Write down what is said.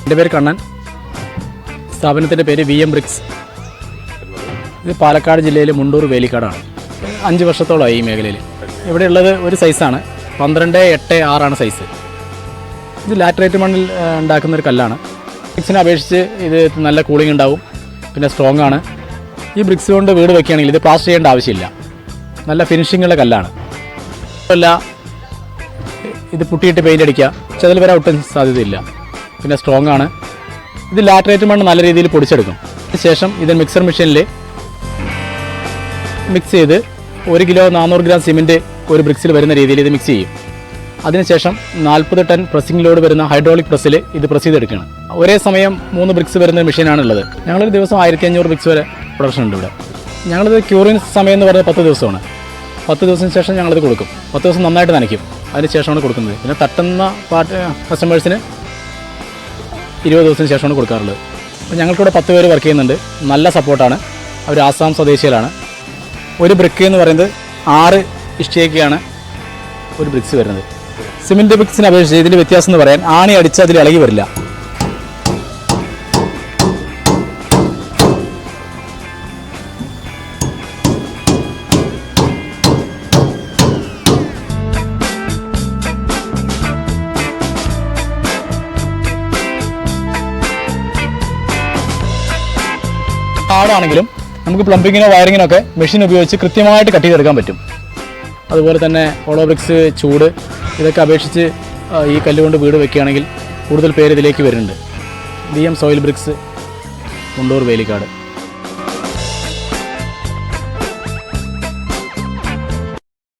എൻ്റെ പേര് കണ്ണൻ. സ്ഥാപനത്തിൻ്റെ പേര് VM ബ്രിക്സ്. ഇത് പാലക്കാട് ജില്ലയിലെ മുണ്ടൂർ വേലിക്കാടാണ്. 5 വർഷത്തോളമായി ഈ മേഖലയിൽ. ഇവിടെയുള്ളത് ഒരു സൈസാണ്, 12-8-6 സൈസ്. ഇത് ലാറ്ററൈറ്റ് മണ്ണിൽ ഉണ്ടാക്കുന്നൊരു കല്ലാണ്. ബ്രിക്സിനെ അപേക്ഷിച്ച് ഇത് നല്ല കൂളിംഗ് ഉണ്ടാവും, പിന്നെ സ്ട്രോങ് ആണ്. ഈ ബ്രിക്സ് കൊണ്ട് വീട് വയ്ക്കുകയാണെങ്കിൽ ഇത് പ്ലാസ്റ്റർ ചെയ്യേണ്ട ആവശ്യമില്ല. നല്ല ഫിനിഷിങ്ങുള്ള കല്ലാണ്. അല്ല ഇത് പുട്ടിയിട്ട് പെയിൻ്റ് അടിക്കുക, ചെതൽ വരാൻ ഒട്ടും സാധ്യതയില്ല. പിന്നെ സ്ട്രോങ് ആണ്. ഇത് ലാറ്ററൈറ്റ് മണ്ണ് നല്ല രീതിയിൽ പൊടിച്ചെടുക്കും. അതിനുശേഷം ഇത് മിക്സർ മെഷീനിൽ മിക്സ് ചെയ്ത് 1 കിലോ 400 ഗ്രാം സിമെൻറ്റ് ഒരു ബ്രിക്സിൽ വരുന്ന രീതിയിൽ ഇത് മിക്സ് ചെയ്യും. അതിനുശേഷം 40 ടൺ പ്രസ്സിംഗ് ലോഡ് വരുന്ന ഹൈഡ്രോളിക് പ്രസ്സിൽ ഇത് പ്രസ് ചെയ്തെടുക്കുകയാണ്. ഒരേ സമയം 3 ബ്രിക്സ് വരുന്ന മെഷീനാണുള്ളത്. ഞങ്ങളൊരു ദിവസം 1500 ബ്രിക്സ് വരെ പ്രൊഡക്ഷൻ ഉണ്ട് ഇവിടെ. ഞങ്ങളിത് ക്യൂറിങ് സമയം എന്ന് പറയുന്നത് 10 ദിവസമാണ്. 10 ദിവസത്തിന് ശേഷം ഞങ്ങളിത് കൊടുക്കും. 10 ദിവസം നന്നായിട്ട് നനയ്ക്കും, അതിന് ശേഷമാണ് കൊടുക്കുന്നത്. പിന്നെ തട്ടുന്ന കസ്റ്റമേഴ്സിന് 20 ദിവസത്തിന് ശേഷമാണ് കൊടുക്കാറുള്ളത്. അപ്പോൾ ഞങ്ങൾക്കിവിടെ 10 പേര് വർക്ക് ചെയ്യുന്നുണ്ട്. നല്ല സപ്പോർട്ടാണ്. അവർ ആസാം സ്വദേശികളാണ്. ഒരു ബ്രിക്ക് എന്ന് പറയുന്നത് 6 ഇഷ്ടികയ്ക്കാണ് ഒരു ബ്രിക്സ് വരുന്നത്. സിമെൻറ്റ് ബ്രിക്സിനെ അപേക്ഷിച്ച് ഇതിൻ്റെ വ്യത്യാസം എന്ന് പറയാൻ, ആണി അടിച്ച് അതിൽ ഇളകി വരില്ല. ആടാണെങ്കിലും നമുക്ക് പ്ലംബിങ്ങിനോ വയറിങ്ങിനോ ഒക്കെ മെഷീൻ ഉപയോഗിച്ച് കൃത്യമായിട്ട് കട്ട് ചെയ്തെടുക്കാൻ പറ്റും. അതുപോലെ തന്നെ ഹോളോ ബ്രിക്സ്, ചൂട്, ഇതൊക്കെ അപേക്ഷിച്ച് ഈ കല്ലുകൊണ്ട് വീട് വയ്ക്കുകയാണെങ്കിൽ കൂടുതൽ പേര് ഇതിലേക്ക് വരുന്നുണ്ട്. VM soil bricks, Mundur Velikkad.